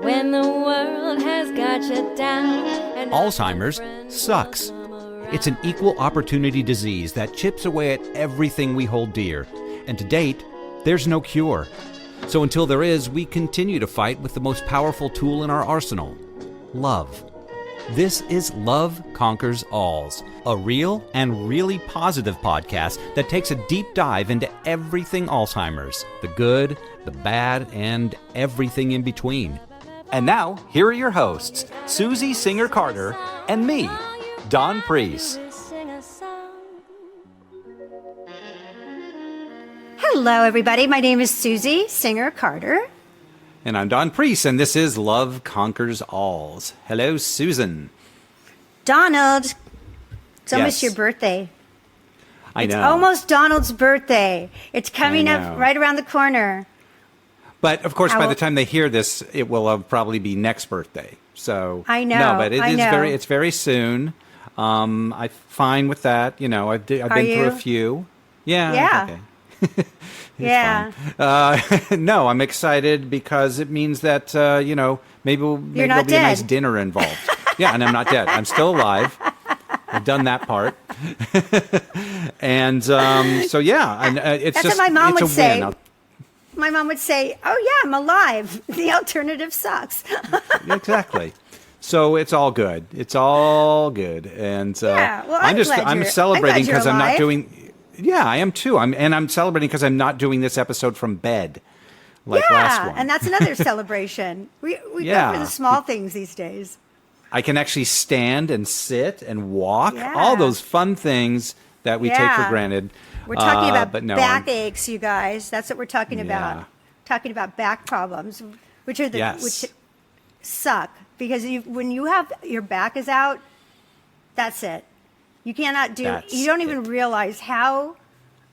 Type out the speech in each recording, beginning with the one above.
when the world has got you down. And Alzheimer's sucks. It's an equal opportunity disease that chips away at everything we hold dear. And to date, there's no cure. So until there is, we continue to fight with the most powerful tool in our arsenal, love. This is Love Conquers Alz, a real and really positive podcast that takes a deep dive into everything Alzheimer's, the good, the bad, and everything in between. And now, here are your hosts, Susie Singer-Carter and me, Don Priest. Hello, everybody. My name is Susie Singer-Carter. And I'm Don Priest, and this is Love Conquers Alz. Hello, Susan. Donald, it's almost Yes. your birthday. I know. It's almost Donald's birthday. It's coming I up know. right around the corner. But, of course, by will- the time they hear this, it will probably be next birthday. So I know, No, but I know. it's very soon. I'm fine with that. You know, I've been through you? a few. Yeah. Yeah. Okay. Yeah. Fine. No, I'm excited because it means that, maybe not there'll be a nice dead. dinner involved. Yeah, and I'm not dead. I'm still alive. I've done that part. And so, yeah, and it's That's just what my mom it's would a say. win. My mom would say, "Oh yeah, I'm alive. The alternative sucks." Exactly. So it's all good. It's all good. And Yeah, well, I'm glad I'm you're- celebrating I'm glad you're because I'm not alive. doing. Yeah, I am too. I'm celebrating because I'm not doing this episode from bed like last Yeah, one. and that's another celebration. We go Yeah. for the small things these days. I can actually stand and sit and walk. Yeah. All those fun things that we take for Yeah. granted. We're talking about but no, backaches, you guys. That's what we're talking Yeah. about. Talking about back problems, which are Yes. which suck because when you have your back is out, that's it. You cannot do. That's You don't even it. realize how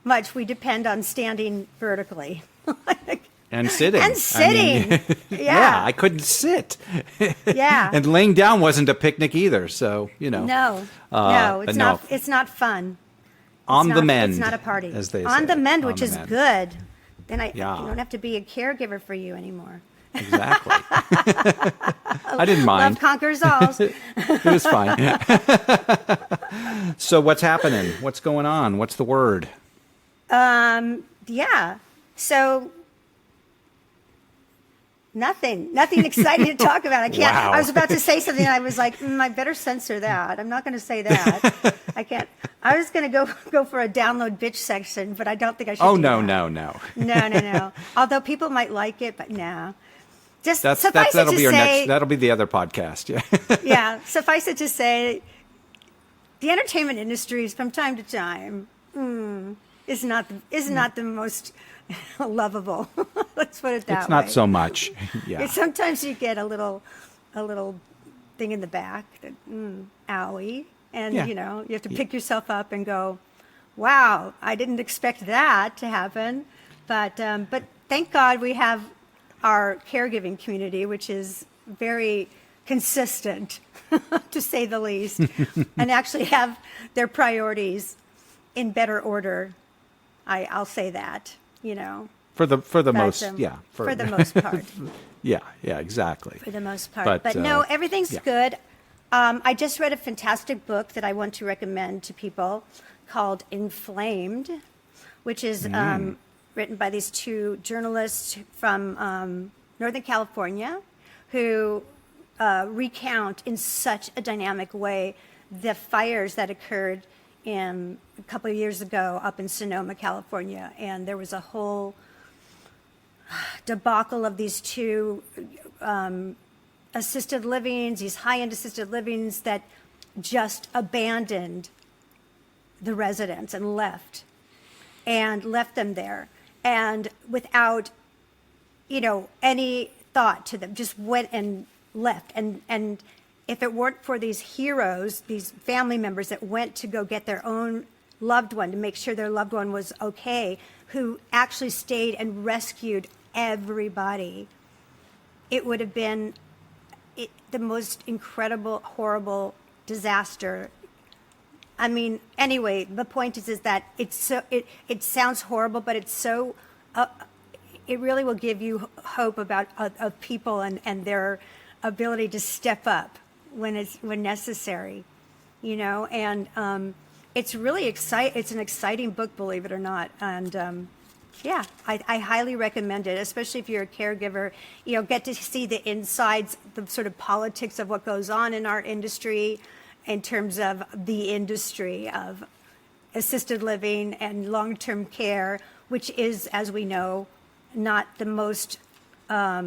much we depend on standing vertically. And sitting. And sitting. Yeah. I couldn't sit. Yeah. And laying down wasn't a picnic either. So, No, but it's no. not. It's not fun. On the mend. It's not a party. As they On say. the mend, On which the is mend. good. Then I Yeah. don't have to be a caregiver for you anymore. Exactly. I didn't mind. Love conquers all. It was fine. So what's happening? What's going on? What's the word? Yeah. So nothing exciting to talk about. I can't. Wow. I was about to say something. And I was like, I better censor that. I'm not going to say that. I can't. I was going to go for a download bitch section, but I don't think I should. Oh, do no, that. no. No. Although people might like it, but no. Just That'll suffice it to be your say, next. That'll be the other podcast. Yeah. yeah. Suffice it to say, the entertainment industry, from time to time, is not the most lovable. Let's put it that way. It's not so much. Yeah. Sometimes you get a little thing in the back that owie, and Yeah. you have to pick yourself up and go, "Wow, I didn't expect that to happen." But thank God we have our caregiving community, which is very consistent, to say the least, and actually have their priorities in better order. I'll say that, For the But, most, for the most part. Yeah, exactly. For the most part. But, uh, no, everything's yeah. good. I just read a fantastic book that I want to recommend to people called Inflamed, which is written by these two journalists from Northern California who recount in such a dynamic way the fires that occurred a couple of years ago up in Sonoma, California. And there was a whole debacle of these two assisted livings, these high-end assisted livings that just abandoned the residents and left them there. And without, any thought to them, just went and left. And if it weren't for these heroes, these family members that went to go get their own loved one to make sure their loved one was okay, who actually stayed and rescued everybody, it would have been the most incredible, horrible disaster. I mean, anyway, the point is that it's so, it sounds horrible, but it's so, it really will give you hope about of people and their ability to step up when necessary, and it's really it's an exciting book, believe it or not, and I highly recommend it, especially if you're a caregiver. Get to see the insides, the sort of politics of what goes on in our industry, in terms of the industry of assisted living and long-term care, which is, as we know, not the most how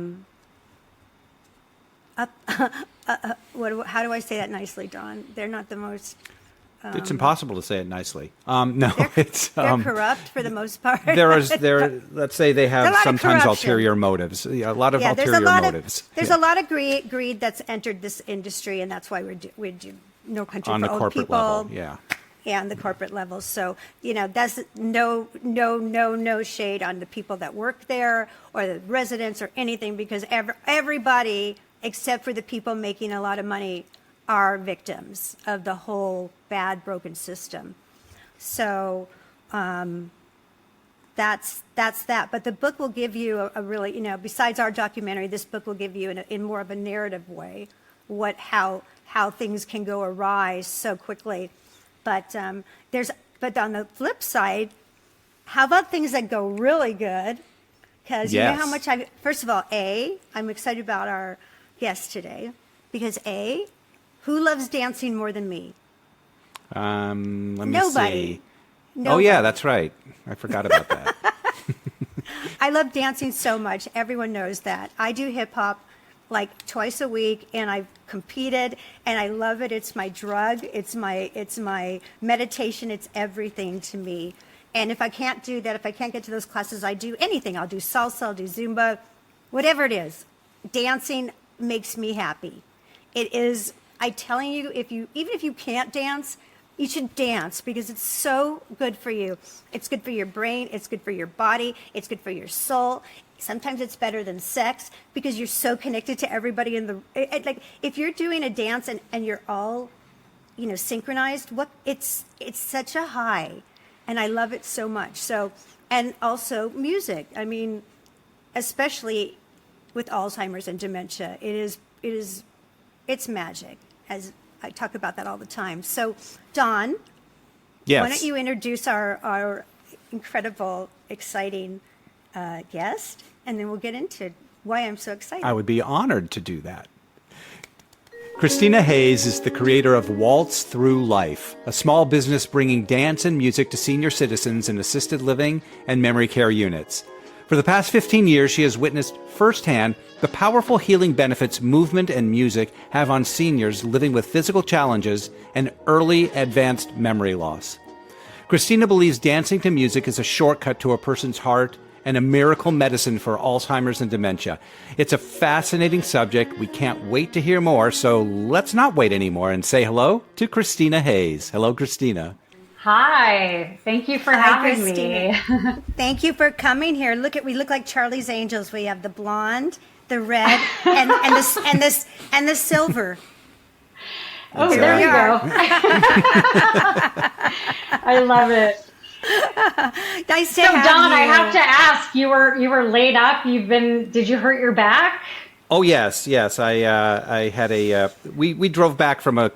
do I say that nicely, Don? They're not the most. It's impossible to say it nicely. No, they're corrupt for the most part. Let's say they have sometimes ulterior motives. A lot of ulterior motives. There's a lot of greed that's entered this industry, and that's why we do No Country on for the Old corporate People. level. Yeah. Yeah, on the corporate level. So, that's no shade on the people that work there or the residents or anything, because everybody, except for the people making a lot of money, are victims of the whole bad, broken system. So that's that. But the book will give you a really, besides our documentary, this book will give you in more of a narrative way how things can go awry so quickly. But but on the flip side, how about things that go really good? Because you know how much first of all, I'm excited about our guest today, because who loves dancing more than me? Let me Nobody. see. Oh yeah, that's right. I forgot about that. I love dancing so much. Everyone knows that. I do hip hop like twice a week, and I've competed, and I love it. It's my drug. It's my meditation. It's everything to me. And if I can't do that, if I can't get to those classes, I do anything. I'll do salsa, I'll do Zumba, whatever it is. Dancing makes me happy. It is. I'm telling you, even if you can't dance, you should dance, because it's so good for you. It's good for your brain. It's good for your body. It's good for your soul. Sometimes it's better than sex, because you're so connected to everybody in the. Like if you're doing a dance and you're all, synchronized. It's such a high, and I love it so much. So, and also music. I mean, especially with Alzheimer's and dementia, it's magic. As I talk about that all the time. So, Don, yes. Why don't you introduce our incredible, exciting guest, and then we'll get into why I'm so excited. I would be honored to do that. Kristina Hayes is the creator of Waltz Through Life, a small business bringing dance and music to senior citizens in assisted living and memory care units. For the past 15 years, she has witnessed firsthand the powerful healing benefits movement and music have on seniors living with physical challenges and early advanced memory loss. Kristina believes dancing to music is a shortcut to a person's heart and a miracle medicine for Alzheimer's and dementia. It's a fascinating subject. We can't wait to hear more, so let's not wait anymore and say hello to Kristina Hayes. Hello, Kristina. Hi, thank you for having me. Thank you for coming here. We look like Charlie's Angels. We have the blonde, the red, and the silver. Oh, there you go. I love it. Nice to have you. Don, I have to ask, you were laid up. Did you hurt your back? Oh yes. I had we drove back from a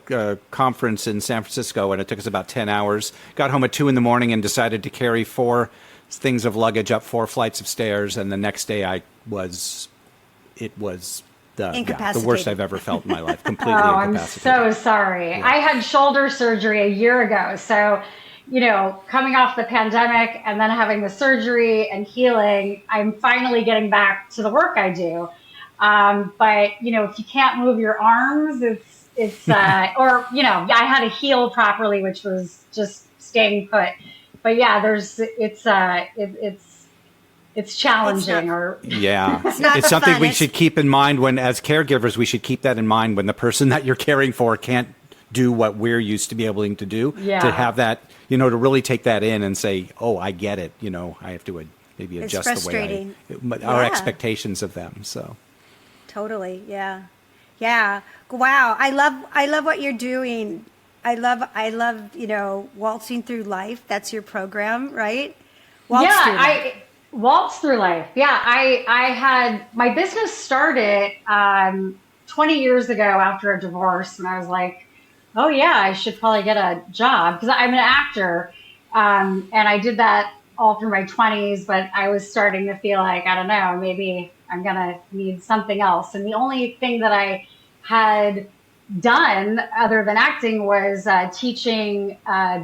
conference in San Francisco, and it took us about 10 hours. Got home at 2 a.m. and decided to carry 4 things of luggage up 4 flights of stairs. And the next day, it was the worst I've ever felt in my life. Completely incapacitated. I'm so sorry. Yeah. I had shoulder surgery a year ago, so. Coming off the pandemic and then having the surgery and healing, I'm finally getting back to the work I do. But if you can't move your arms, it's or I had to heal properly, which was just staying put. But yeah, it's challenging. It's something we should keep in mind when, as caregivers, we should keep that in mind when the person that you're caring for can't do what we're used to be able to do. Yeah. To have that, to really take that in and say, oh, I get it. I have to maybe adjust the way our expectations of them. So. Totally. Yeah. Wow. I love what you're doing. I love, Waltzing Through Life. That's your program, right? Waltz Through Life. Yeah, I had my business started 20 years ago after a divorce, and I was like, oh yeah, I should probably get a job because I'm an actor, and I did that all through my 20s. But I was starting to feel like, I don't know, maybe I'm gonna need something else. And the only thing that I had done other than acting was teaching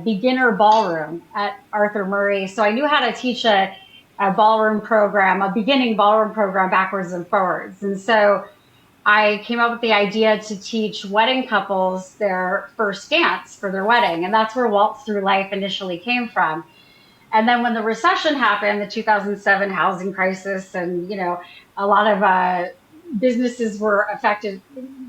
beginner ballroom at Arthur Murray. So I knew how to teach a ballroom program, a beginning ballroom program backwards and forwards. And so I came up with the idea to teach wedding couples their first dance for their wedding. And that's where Waltz Through Life initially came from. And then when the recession happened, the 2007 housing crisis, and, a lot of businesses were affected.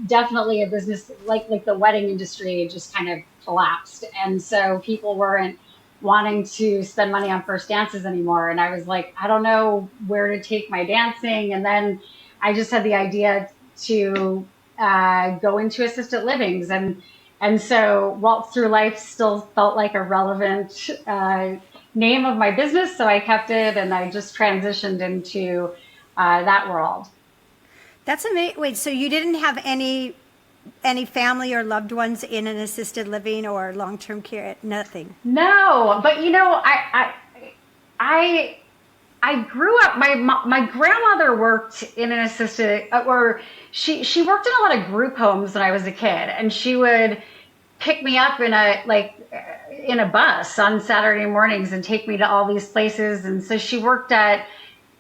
Definitely a business like the wedding industry just kind of collapsed. And so people weren't wanting to spend money on first dances anymore. And I was like, I don't know where to take my dancing. And then I just had the idea to go into assisted livings. And so Waltz Through Life still felt like a relevant name of my business. So I kept it, and I just transitioned into that world. That's amazing. Wait, so you didn't have any family or loved ones in an assisted living or long-term care? Nothing. No, but I grew up. My grandmother worked in an assisted, or she worked in a lot of group homes when I was a kid, and she would pick me up in a bus on Saturday mornings and take me to all these places. And so she worked at,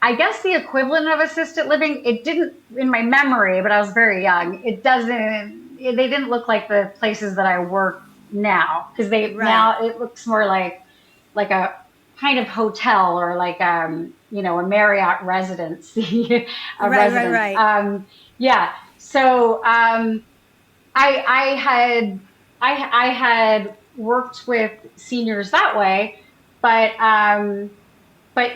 I guess, the equivalent of assisted living. It didn't, in my memory, but I was very young. They didn't look like the places that I work now, because now it looks more like a kind of hotel, or like a Marriott residency. Right. Yeah. So I had worked with seniors that way, but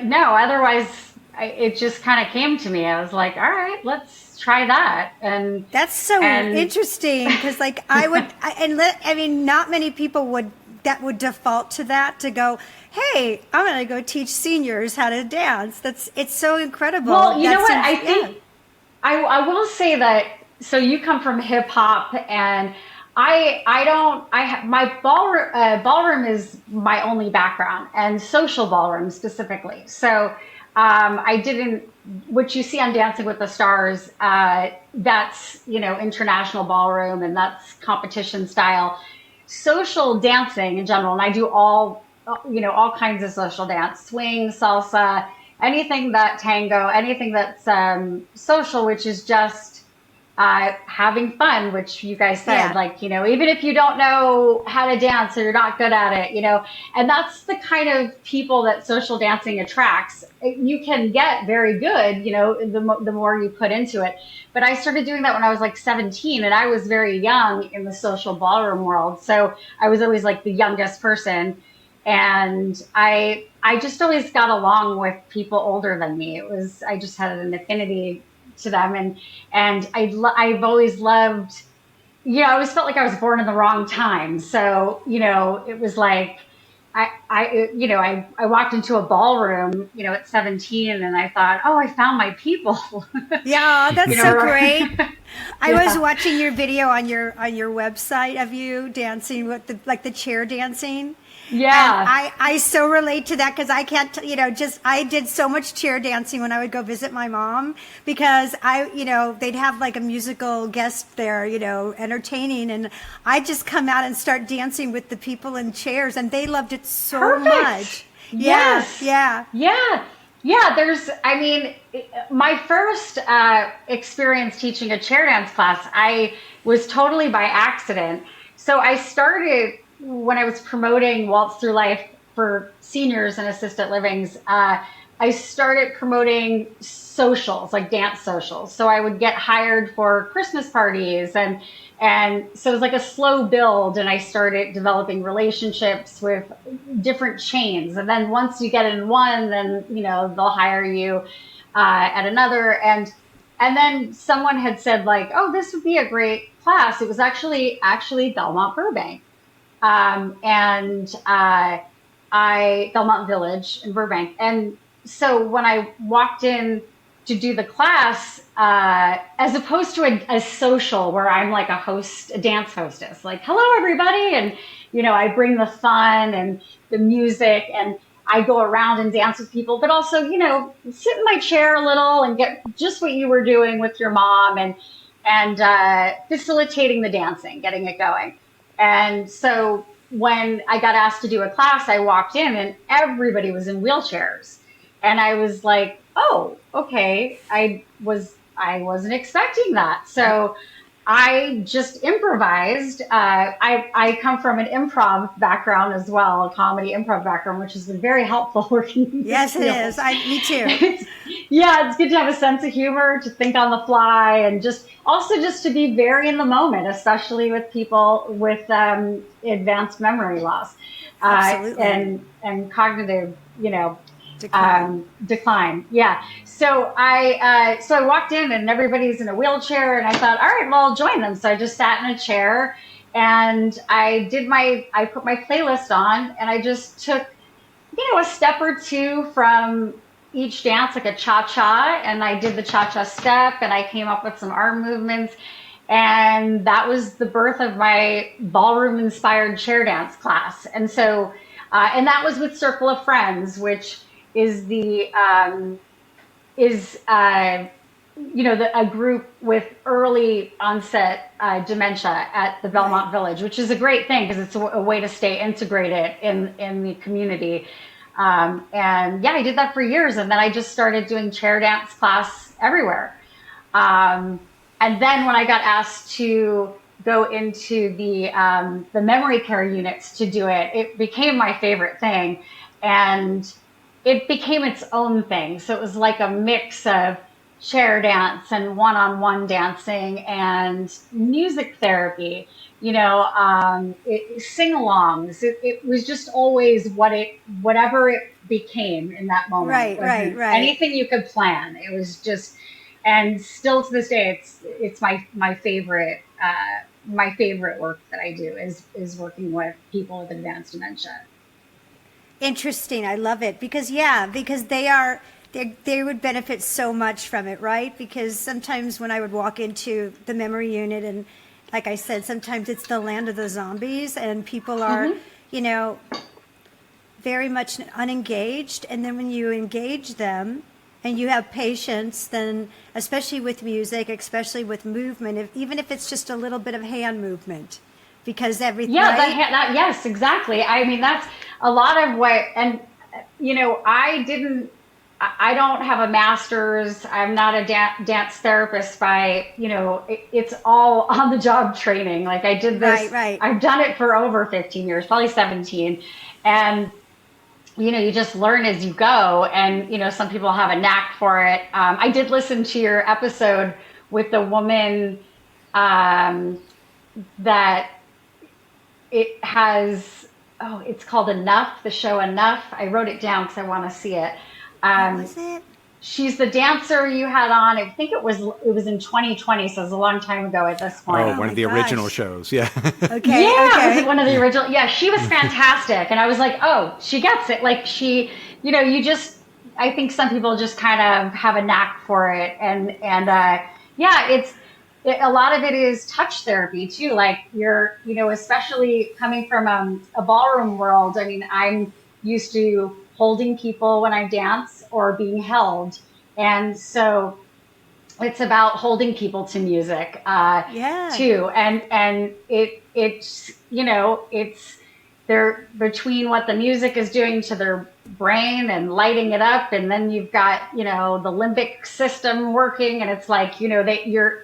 no, otherwise it just kind of came to me. I was like, all right, let's try that. And that's so interesting, because not many people would default to that, to go, hey, I'm going to go teach seniors how to dance. It's so incredible. Well, you know what? I think I will say that. So you come from hip hop, and my ballroom is my only background, and social ballroom specifically. So I didn't, what you see on Dancing with the Stars, that's, international ballroom, and that's competition style. Social dancing in general, and I do all kinds of social dance, swing, salsa, anything that tango, anything that's social, which is just having fun, which you guys said, even if you don't know how to dance or you're not good at it, and that's the kind of people that social dancing attracts. You can get very good, the more you put into it. But I started doing that when I was like 17, and I was very young in the social ballroom world. So I was always like the youngest person. And I just always got along with people older than me. I just had an affinity to them, and I've always loved, I always felt like I was born in the wrong time. So it was like I walked into a ballroom at 17, and I thought, oh, I found my people. Yeah, that's so great. I was watching your video on your website of you dancing with the chair dancing. Yeah. And I so relate to that, because I can't, I did so much chair dancing when I would go visit my mom, because they'd have like a musical guest there, entertaining, and I'd just come out and start dancing with the people in chairs, and they loved it so much. Yes. Yeah. My first experience teaching a chair dance class, I was totally by accident. So I started, when I was promoting Waltz Through Life for seniors and assisted livings, I started promoting socials, like dance socials. So I would get hired for Christmas parties, and so it was like a slow build, and I started developing relationships with different chains. And then once you get in one, then they'll hire you at another. And then someone had said, like, oh, this would be a great class. It was actually Belmont Burbank. Belmont Village in Burbank. And so when I walked in to do the class, as opposed to a social where I'm like a dance hostess, like, hello, everybody. And, I bring the fun and the music, and I go around and dance with people, but also, sit in my chair a little and get just what you were doing with your mom, and facilitating the dancing, getting it going. And so when I got asked to do a class, I walked in and everybody was in wheelchairs. And I was like, oh, okay. I wasn't expecting that. So I just improvised. I come from an improv background as well, a comedy improv background, which has been very helpful working. Yes, it is. Me too. It's good to have a sense of humor, to think on the fly, and just to be very in the moment, especially with people with advanced memory loss, and cognitive, decline. Yeah. So I walked in and everybody's in a wheelchair, and I thought, all right, well, I'll join them. So I just sat in a chair and I put my playlist on, and I just took, a step or two from each dance, like a cha-cha, and I did the cha-cha step, and I came up with some arm movements. And that was the birth of my ballroom inspired chair dance class. And so, and that was with Circle of Friends, which is a group with early onset dementia at the Belmont Village, which is a great thing because it's a way to stay integrated in the community. And I did that for years, and then I just started doing chair dance class everywhere. And then when I got asked to go into the memory care units to do it, it became my favorite thing. And it became its own thing. So it was like a mix of chair dance and one-on-one dancing and music therapy, sing-alongs. It was just always whatever it became in that moment. Right. Anything you could plan. It was just, and still to this day, it's my favorite work that I do is working with people with advanced dementia. Interesting. I love it because they would benefit so much from it, right? Because sometimes when I would walk into the memory unit, and like I said, sometimes it's the land of the zombies and people are, very much unengaged. And then when you engage them and you have patience, then especially with music, especially with movement, even if it's just a little bit of hand movement, because everything. Yeah, right? Yes, exactly. I mean, that's a lot of what, and I don't have a master's. I'm not a dance therapist by, it's all on the job training. Like I did this, right. I've done it for over 15 years, probably 17. And, you just learn as you go. And, some people have a knack for it. I did listen to your episode with the woman that it has, it's called Enough, the show Enough. I wrote it down because I want to see it. What was it? She's the dancer you had on. I think it was in 2020, so it was a long time ago at this point. Oh, one of the original shows, yeah. Okay. Yeah, it was one of the original. Yeah, she was fantastic, and I was like, oh, she gets it. Like she, I think some people just kind of have a knack for it, and a lot of it is touch therapy too. Like you're, especially coming from a ballroom world. I mean, I'm used to holding people when I dance or being held. And so it's about holding people to music too. And it's they're between what the music is doing to their brain and lighting it up. And then you've got, the limbic system working, and it's like, you're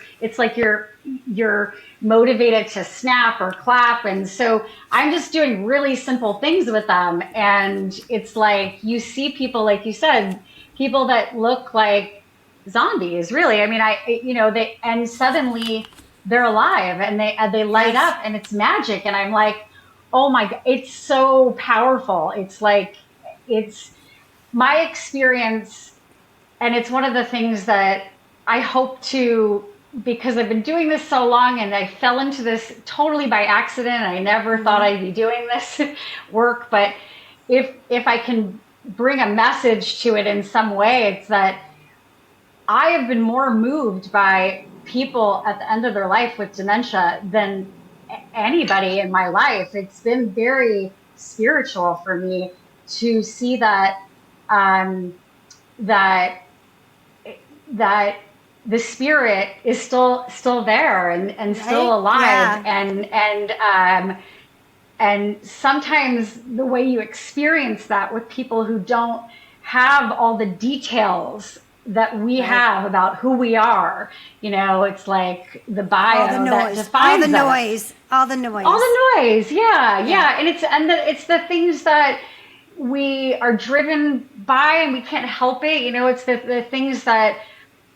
motivated to snap or clap. And so I'm just doing really simple things with them. And it's like, you see people, like you said, people that look like zombies, really. I mean, and suddenly they're alive and they light up and it's magic. And I'm like, oh my God, it's so powerful. It's like, it's my experience. And it's one of the things that I hope to, because I've been doing this so long and I fell into this totally by accident. I never thought I'd be doing this work, but if I can bring a message to it in some way, it's that I have been more moved by people at the end of their life with dementia than anybody in my life. It's been very spiritual for me to see that that that the spirit is still there and still alive, and sometimes the way you experience that with people who don't have all the details that we have about who we are, it's like the bio that defines all the noise. Yeah. And it's the things that we are driven by and we can't help it. It's the things that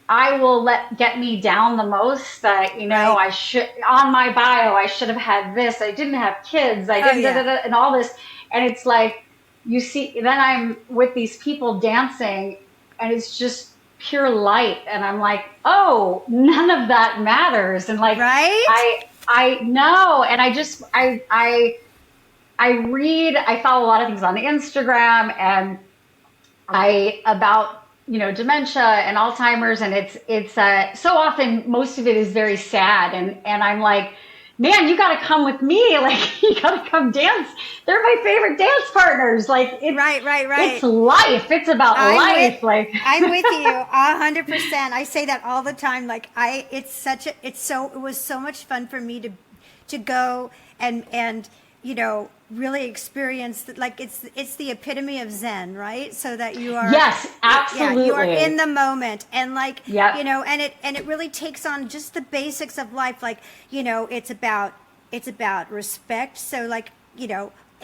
I will get me down the most, that, I should, on my bio, I should have had this. I didn't have kids. I didn't, and all this. And it's like, you see, then I'm with these people dancing and it's just pure light. And I'm like, oh, none of that matters. And like, I know. And I follow a lot of things on Instagram and about dementia and Alzheimer's, and it's so often most of it is very sad, and I'm like, man, you got to come with me, like you got to come dance. They're my favorite dance partners. Like it's, right. It's life. It's about life. I'm with you 100%. I say that all the time. Like it was so much fun for me to go and really experience that. Like it's the epitome of Zen, right? So that you are, yes, absolutely, you are in the moment, and like, and it really takes on just the basics of life. Like, it's about respect. So like,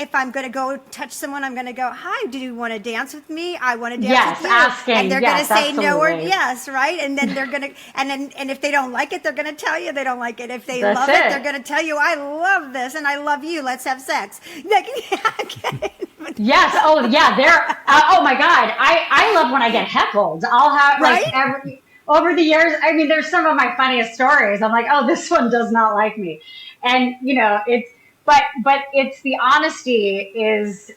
if I'm going to go touch someone, I'm going to go, hi, do you want to dance with me? I want to dance with you. Asking. And they're going to say absolutely. no or yes, right? And then they're going to, and if they don't like it, they're going to tell you they don't like it. If they love it, they're going to tell you, I love this and I love you. Let's have sex. Yes. Oh, yeah. Oh my God. I love when I get heckled. I'll have over the years. I mean, there's some of my funniest stories. I'm like, oh, this one does not like me. And it's, But it's the honesty is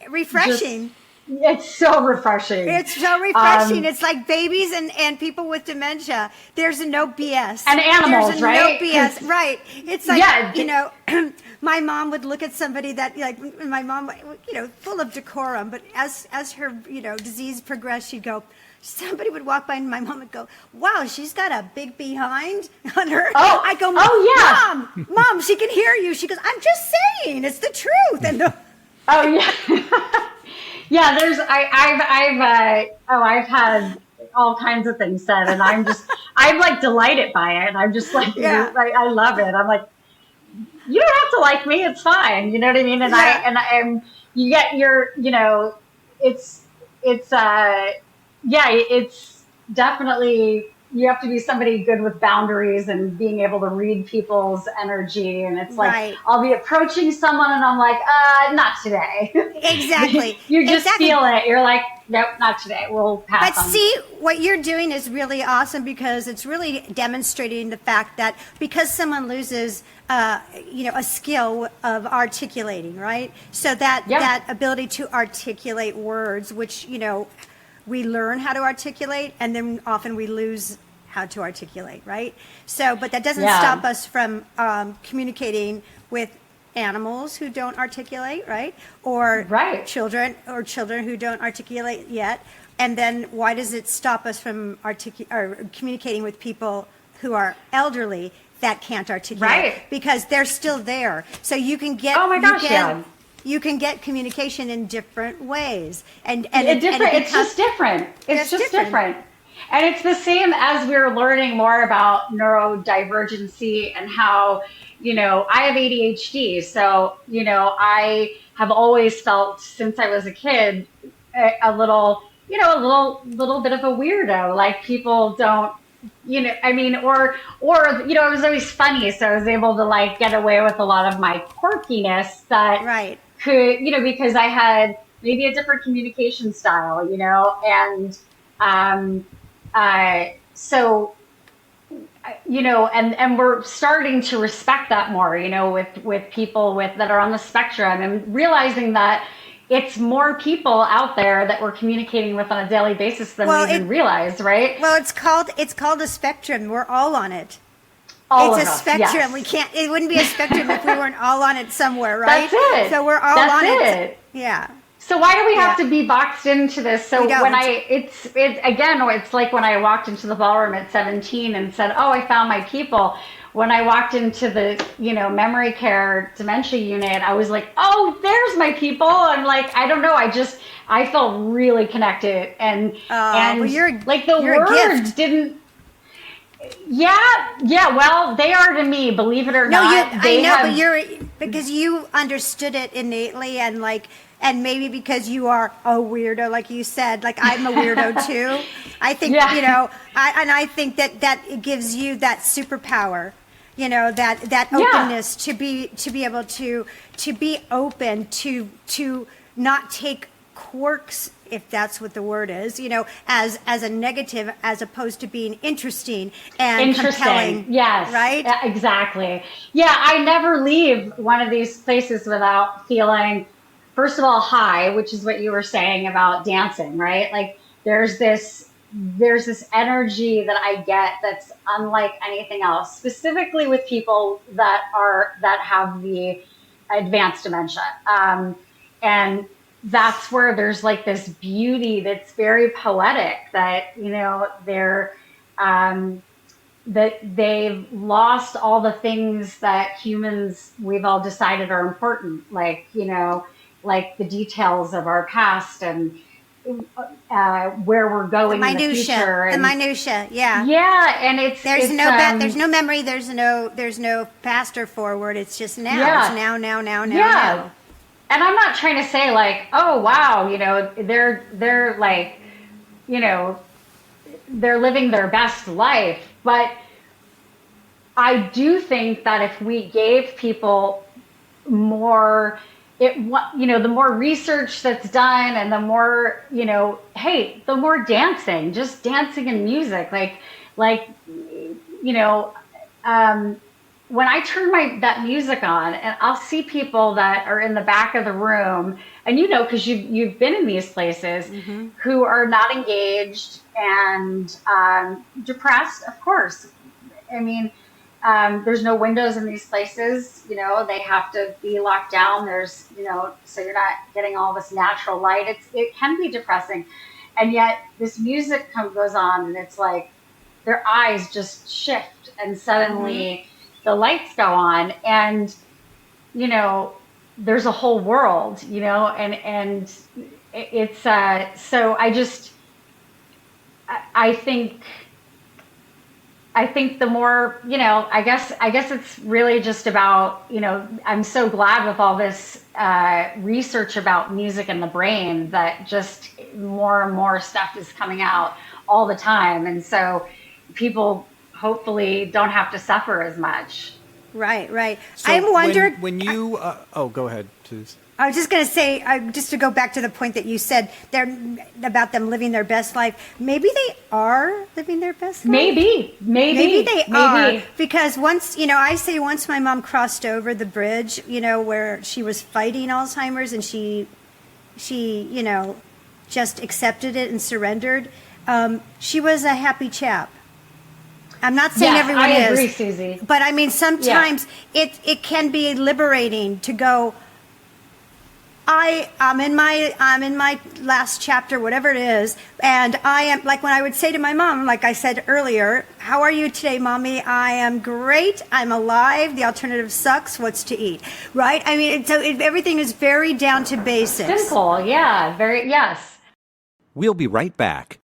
refreshing. It's so refreshing. It's so refreshing. It's like babies and people with dementia. There's no BS. And animals, right? No BS, right? It's like, my mom would look at somebody that, like, my mom, full of decorum, but as her, disease progressed, she'd go, somebody would walk by and my mom would go, wow, she's got a big behind on her. Oh, I go, Mom, she can hear you. She goes, I'm just saying, it's the truth. And yeah, I've had all kinds of things said, and I'm like delighted by it. And I'm just like, I love it. I'm like, you don't have to like me. It's fine. You know what I mean? And you get your, it's definitely, you have to be somebody good with boundaries and being able to read people's energy. And it's like, I'll be approaching someone and I'm like, not today. Exactly. You just feel it. You're like, nope, not today. We'll pass on. But see, what you're doing is really awesome because it's really demonstrating the fact that because someone loses, a skill of articulating, right? So that ability to articulate words, which, we learn how to articulate, and then often we lose how to articulate, right? So, but that doesn't stop us from communicating with animals who don't articulate, right? Or children who don't articulate yet. And then why does it stop us from communicating with people who are elderly that can't articulate? Right. Because they're still there. So you can get you can get communication in different ways, it's just different. It's just different. And it's the same as we're learning more about neurodivergency and how, I have ADHD. So, I have always felt since I was a kid, a little bit of a weirdo. Like people don't, or it was always funny. So I was able to like get away with a lot of my quirkiness that could, because I had maybe a different communication style, and so, and we're starting to respect that more, with people that are on the spectrum, and realizing that, it's more people out there that we're communicating with on a daily basis than we even realize, right? Well, it's called a spectrum. We're all on it. All it's of a us, spectrum. yes. It wouldn't be a spectrum if we weren't all on it somewhere, right? That's it. So we're all That's on it. it. Yeah. So why do we have to be boxed into this? So We don't. when it's like when I walked into the ballroom at 17 and said, "Oh, I found my people." When I walked into the, memory care dementia unit, I was like, "Oh, there's my people." I'm like, I don't know. I felt really connected, and well, like the you're a words gift. didn't. Yeah. Well, they are to me, believe it or not. I know, but because you understood it innately, and maybe because you are a weirdo, like you said, like I'm a weirdo too. I think, I think that it gives you that superpower, that openness to be able to be open, to not take quirks, if that's what the word is, as a negative, as opposed to being interesting and compelling. Yes. Right? Exactly. Yeah. I never leave one of these places without feeling, first of all, high, which is what you were saying about dancing, right? Like there's this energy that I get that's unlike anything else, specifically with people that have the advanced dementia. And that's where there's like this beauty that's very poetic that, that they've lost all the things that humans, we've all decided are important, like the details of our past and where we're going in the future. The minutia, yeah. Yeah, and there's no memory, there's no past or forward. It's just now. Yeah. It's now. Yeah. And I'm not trying to say like, oh wow, they're like, they're living their best life, but I do think that if we gave people more, the more research that's done and the more, the more dancing, just dancing and music, when I turn that music on, and I'll see people that are in the back of the room, and because you've been in these places, mm-hmm. who are not engaged and depressed, of course. I mean, there's no windows in these places. They have to be locked down. There's, so you're not getting all this natural light. It can be depressing, and yet this music goes on, and it's like their eyes just shift, and suddenly. Mm-hmm. The lights go on, and there's a whole world, and it's so I think the more, I guess it's really just about, I'm so glad with all this research about music and the brain that just more and more stuff is coming out all the time, and so people hopefully don't have to suffer as much. Right. So I'm wondering when you. Go ahead, please. I was just going to say, just to go back to the point that you said about them living their best life. Maybe they are living their best life. Maybe they are, because once my mom crossed over the bridge, where she was fighting Alzheimer's, and she just accepted it and surrendered. She was a happy chap. I'm not saying everyone is. I agree, Susie. But I mean, sometimes it can be liberating to go, I'm in my last chapter, whatever it is, and I am, like when I would say to my mom, like I said earlier, how are you today, Mommy? I am great. I'm alive. The alternative sucks. What's to eat? Right? I mean, everything is very down to basics. Simple, yeah. Yes. We'll be right back.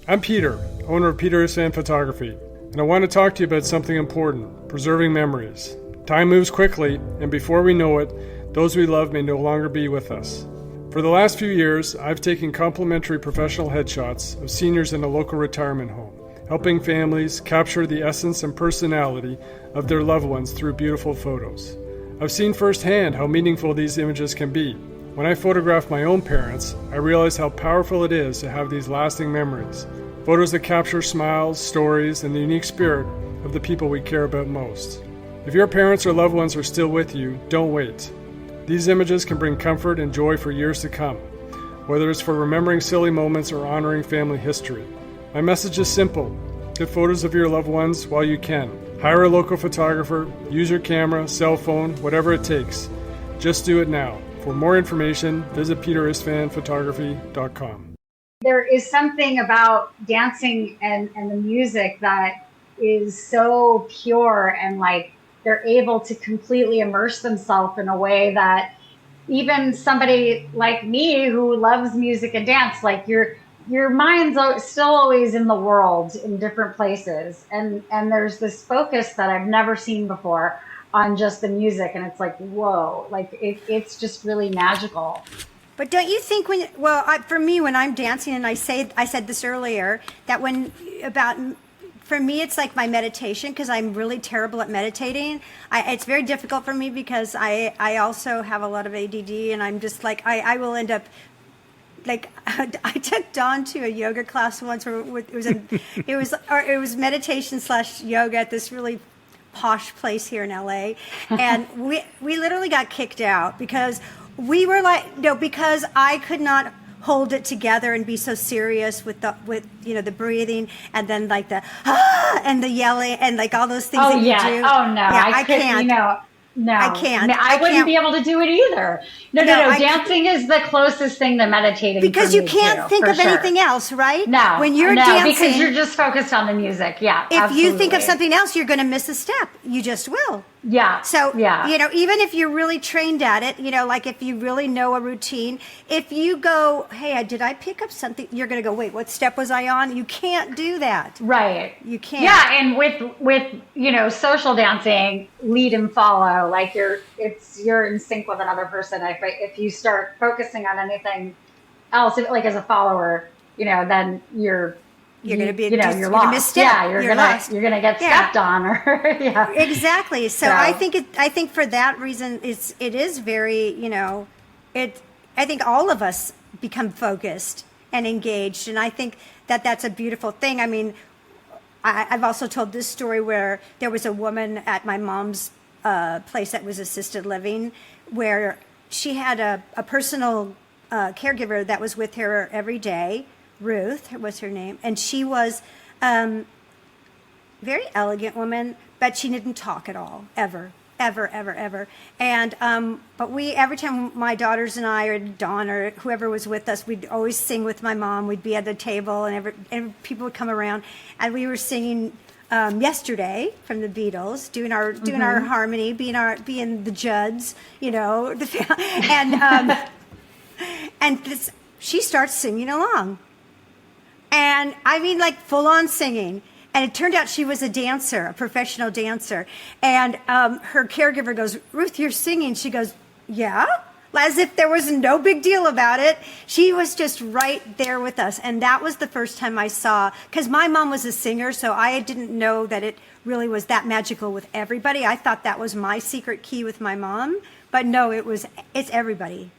I'm Peter, owner of Peter's Fan Photography, and I want to talk to you about something important, preserving memories. Time moves quickly, and before we know it, those we love may no longer be with us. For the last few years, I've taken complimentary professional headshots of seniors in a local retirement home, helping families capture the essence and personality of their loved ones through beautiful photos. I've seen firsthand how meaningful these images can be. When I photographed my own parents, I realized how powerful it is to have these lasting memories, photos that capture smiles, stories, and the unique spirit of the people we care about most. If your parents or loved ones are still with you, don't wait. These images can bring comfort and joy for years to come, whether it's for remembering silly moments or honoring family history. My message is simple. Get photos of your loved ones while you can. Hire a local photographer, use your camera, cell phone, whatever it takes. Just do it now. For more information, visit peterisfanphotography.com. There is something about dancing and the music that is so pure, and like they're able to completely immerse themselves in a way that even somebody like me who loves music and dance, like your mind's still always in the world in different places. And there's this focus that I've never seen before on just the music. And it's like, whoa, like it's just really magical. But don't you think for me, when I'm dancing, and I said this earlier, that for me, it's like my meditation, because I'm really terrible at meditating. It's very difficult for me because I also have a lot of ADD, and I'm just like, I will end up, like, I took Dawn to a yoga class once where it was meditation / yoga at this really posh place here in LA, and we literally got kicked out because we were like, no, because I could not hold it together and be so serious with the breathing, and then like the and the yelling and like all those things that you do. Oh no, yeah, I can't. No, I can't. I wouldn't be able to do it either. No. Dancing is the closest thing to meditating. Because for you me can't too, think of sure. anything else, right? No. When you're dancing, because you're just focused on the music. Yeah. If absolutely. you think of something else, you're going to miss a step. You just will. Yeah. So, yeah. Even if you're really trained at it, like if you really know a routine, if you go, hey, did I pick up something? You're going to go, wait, what step was I on? You can't do that. Right. You can't. Yeah. And with social dancing, lead and follow, like you're in sync with another person. If you start focusing on anything else, like as a follower, then you're going to be, you're lost. Misstep. Yeah, you're gonna get stepped on, or yeah. Exactly. So I think for that reason, it is very, I think all of us become focused and engaged, and I think that's a beautiful thing. I mean, I've also told this story where there was a woman at my mom's place that was assisted living, where she had a personal caregiver that was with her every day. Ruth was her name, and she was very elegant woman, but she didn't talk at all, ever. And but every time my daughters and I, or Dawn, or whoever was with us, we'd always sing with my mom. We'd be at the table, and people would come around, and we were singing Yesterday from the Beatles, doing our harmony, being the Judds, and she starts singing along. And I mean, like full on singing. And it turned out she was a dancer, a professional dancer. And her caregiver goes, Ruth, you're singing. She goes, yeah? As if there was no big deal about it. She was just right there with us. And that was the first time I saw, because my mom was a singer, so I didn't know that it really was that magical with everybody. I thought that was my secret key with my mom. But no, it's everybody.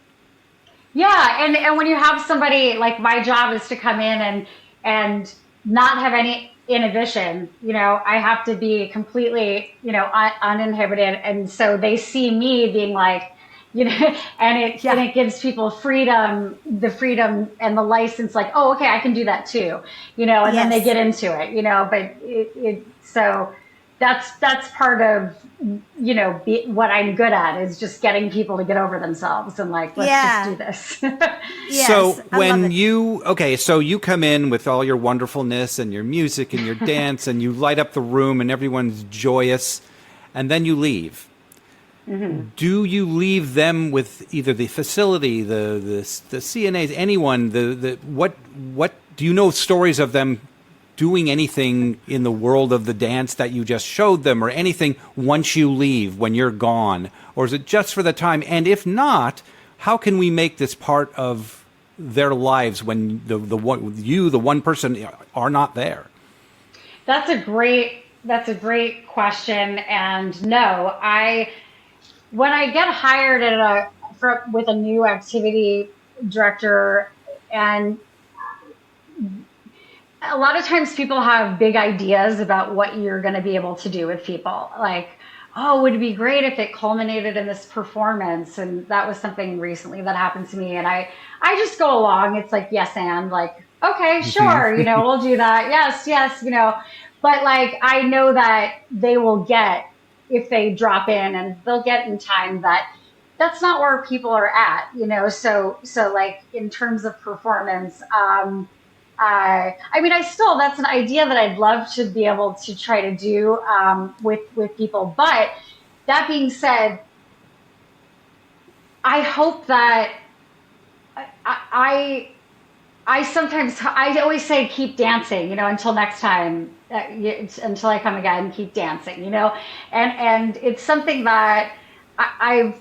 Yeah, and when you have somebody, like my job is to come in and not have any inhibition, I have to be completely, uninhibited. And so they see me being like, and it gives people the freedom and the license, like, oh, okay, I can do that too, and then they get into it, but so that's part of, what I'm good at is just getting people to get over themselves and like, let's just do this. Yes, so when you come in with all your wonderfulness and your music and your dance and you light up the room and everyone's joyous, and then you leave. Mm-hmm. Do you leave them with either the facility, the CNAs, anyone? What do you know stories of them doing anything in the world of the dance that you just showed them, or anything once you leave, when you're gone? Or is it just for the time? And if not, how can we make this part of their lives when the one person, are not there? That's a great question. And no, when I get hired with a new activity director, and a lot of times people have big ideas about what you're going to be able to do with people. Like, oh, would it be great if it culminated in this performance? And that was something recently that happened to me. And I just go along. It's like, yes, and like, okay, sure, we'll do that. Yes, yes, but like, I know that they will get, if they drop in, and they'll get in time, that's not where people are at, so like in terms of performance, that's an idea that I'd love to be able to try to do with people. But that being said, I hope that I always say keep dancing, until next time, until I come again, keep dancing, and it's something that I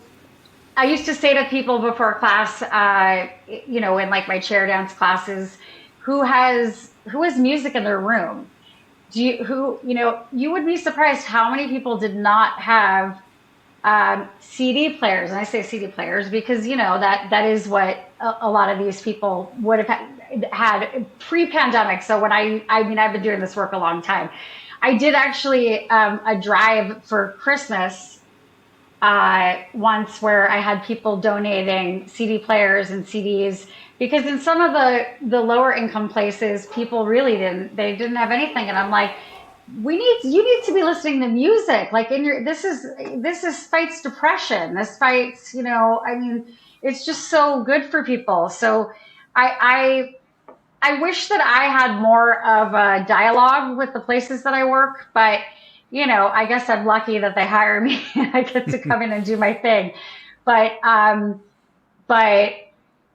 used to say to people before class, in like my chair dance classes, who has music in their room? You would be surprised how many people did not have CD players. And I say CD players because, that is what a lot of these people would have had pre-pandemic. So when I've been doing this work a long time. I did actually a drive for Christmas once where I had people donating CD players and CDs, because in some of the lower income places, people really didn't have anything. And I'm like, you need to be listening to music. Like this is fights depression. This fights, it's just so good for people. So I wish that I had more of a dialogue with the places that I work, but I guess I'm lucky that they hire me and I get to come in and do my thing. But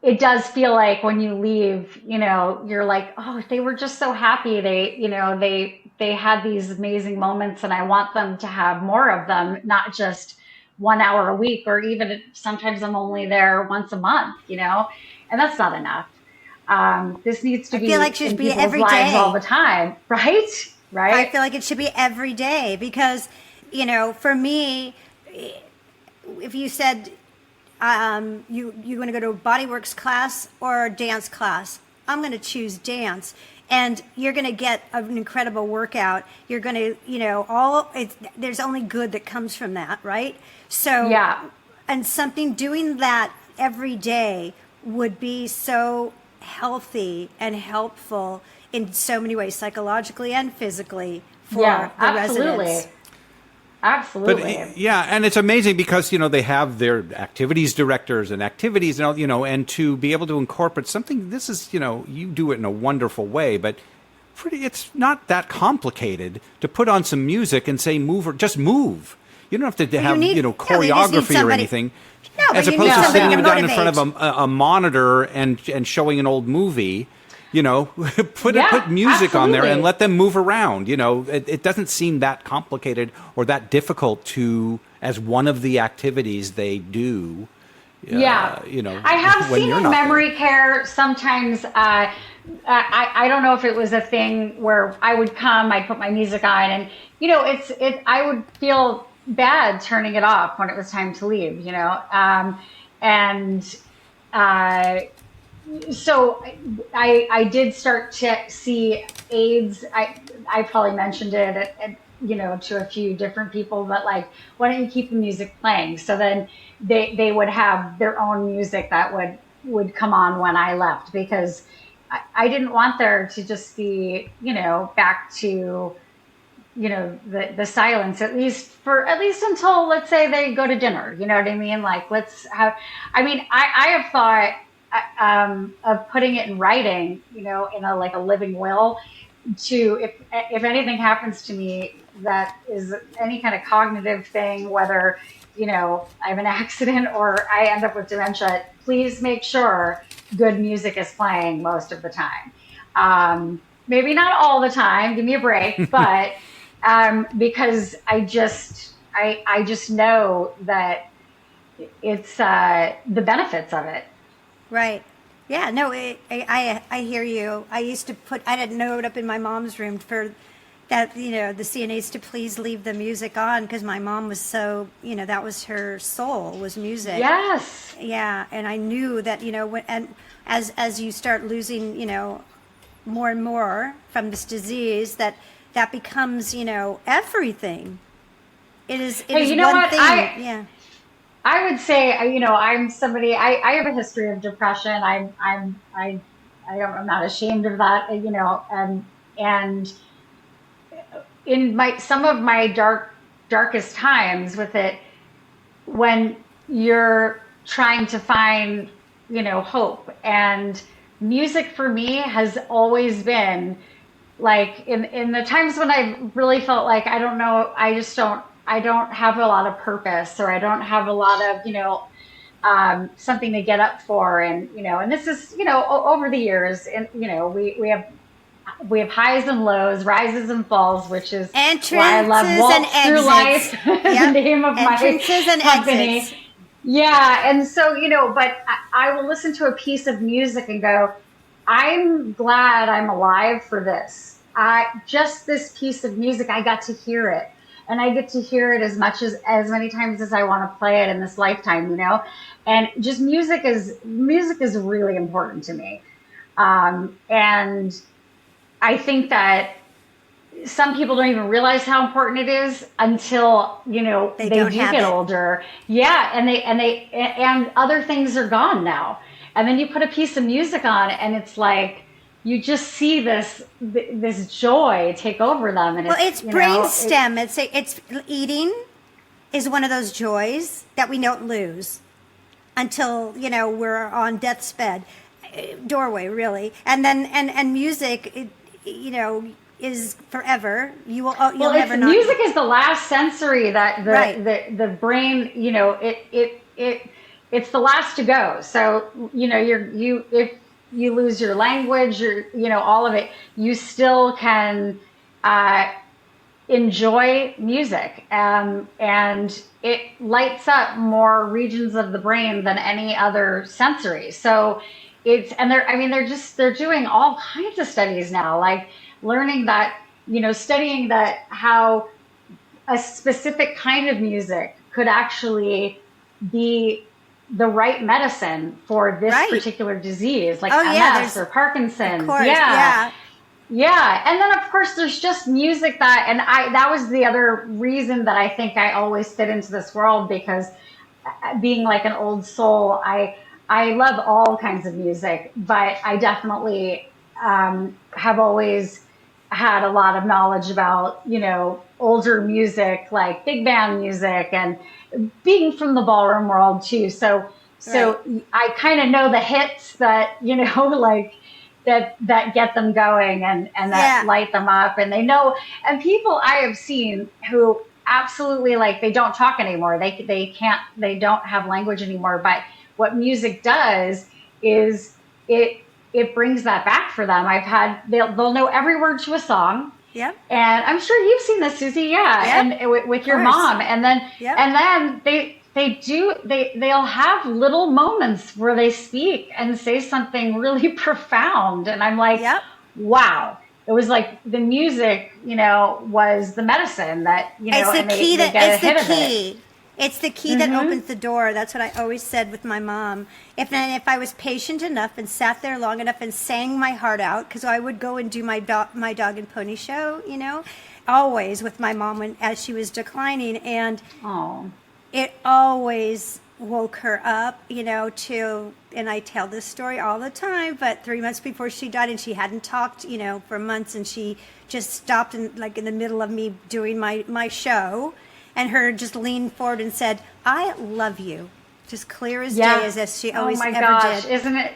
it does feel like when you leave, you're like, oh, they were just so happy. They had these amazing moments, and I want them to have more of them, not just 1 hour a week, or even sometimes I'm only there once a month, and that's not enough. This needs to be in people's lives all the time, right? Right. I feel like it should be every day because, for me, if you said you're going to go to a bodyworks class or a dance class, I'm going to choose dance. And you're going to get an incredible workout. You're going to, there's only good that comes from that, right? So, yeah. And doing that every day would be so healthy and helpful in so many ways, psychologically and physically, for the residents. Absolutely. But yeah, and it's amazing because they have their activities directors and activities, and and to be able to incorporate something. This is you do it in a wonderful way, but it's not that complicated to put on some music and say move or just move. You don't have to have choreography or anything. No, as opposed to sitting down in front of a monitor and showing an old movie. Put music on there and let them move around. It doesn't seem that complicated or that difficult as one of the activities they do. I have seen in memory care sometimes. I don't know if it was a thing where I would come, I'd put my music on, and I would feel bad turning it off when it was time to leave. So I did start to see aids. I probably mentioned it to a few different people, but like, why don't you keep the music playing? So then they would have their own music that would come on when I left, because I didn't want there to just be, back to, the silence, at least until, let's say, they go to dinner, you know what I mean? Like, I have thought, of putting it in writing, in a living will, to if anything happens to me that is any kind of cognitive thing, whether I have an accident or I end up with dementia, please make sure good music is playing most of the time. Maybe not all the time, give me a break, but because I just know that it's the benefits of it. Right. Yeah, no, I hear you. I used to I had a note up in my mom's room for that, the CNAs to please leave the music on, because my mom was so, that was her soul, was music. Yes. Yeah, and I knew that, and as you start losing, more and more from this disease, that becomes, everything. It is Hey, you know one what? thing. Yeah. I would say, I'm somebody, I have a history of depression. I'm not ashamed of that, and in some of my darkest times with it, when you're trying to find, hope, and music for me has always been like in the times when I really felt like I don't know, I don't have a lot of purpose, or I don't have a lot of, something to get up for. And, and this is, over the years, and, we have highs and lows, rises and falls, which is why I love Waltz Through Life, the name of my company. Exits. Yeah. And so, but I will listen to a piece of music and go, I'm glad I'm alive for this. Just this piece of music, I got to hear it. And I get to hear it as many times as I want to play it in this lifetime, and just music is really important to me. And I think that some people don't even realize how important it is until, they do get older. Yeah. And other things are gone now. And then you put a piece of music on and it's like, you just see this joy take over them. And it's brainstem. It's eating is one of those joys that we don't lose until, we're on death's bed, doorway, really. And then, and music, is forever. You'll never not. Music is the last sensory that the brain, it's the last to go. So, if you lose your language, or, all of it, you still can enjoy music. And it lights up more regions of the brain than any other sensory. So they're doing all kinds of studies now, like learning that, studying that how a specific kind of music could actually be the right medicine for this particular disease, like MS or Parkinson's. Of course, yeah. And then of course there's just music that was the other reason that I think I always fit into this world, because being like an old soul, I love all kinds of music, but I definitely have always had a lot of knowledge about, older music, like big band music, and being from the ballroom world too. So I kind of know the hits that, like that get them going and that light them up. And they know, and people I have seen who absolutely, like, they don't talk anymore. They don't have language anymore. But what music does is it brings that back for them. They'll know every word to a song. Yep. And I'm sure you've seen this, Susie. Yeah. Yep. And with your mom. And then they'll have little moments where they speak and say something really profound. And I'm like, wow. It was like the music, was the medicine that, it's the key. It's the key that opens the door. That's what I always said with my mom. If I was patient enough and sat there long enough and sang my heart out, because I would go and do my dog and pony show, always with my mom as she was declining, and it always woke her up, and I tell this story all the time, but 3 months before she died, and she hadn't talked, for months, and she just stopped in the middle of me doing my show. And her just leaned forward and said, "I love you," just clear as day, as she always did. Isn't it?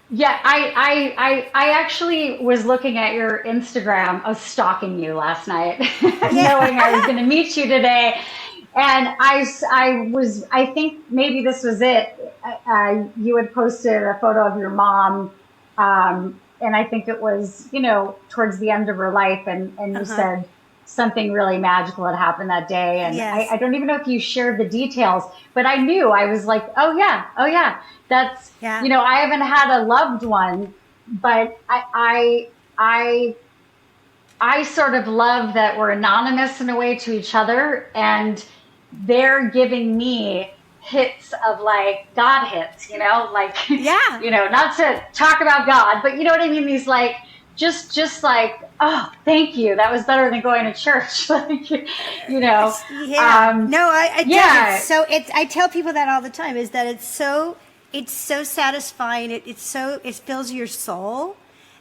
Yeah, I actually was looking at your Instagram. I was stalking you last night, knowing I was going to meet you today, and I think maybe this was it. You had posted a photo of your mom, and I think it was towards the end of her life, and you said something really magical had happened that day. And I don't even know if you shared the details, but I knew. I was like, oh yeah, that's, I haven't had a loved one, but I sort of love that we're anonymous in a way to each other, and they're giving me hits of like God hits, not to talk about God, but you know what I mean? These like just like, oh, thank you. That was better than going to church. Like, you know. Yeah. No, I yeah. so I tell people that all the time, is that it's so satisfying. It fills your soul,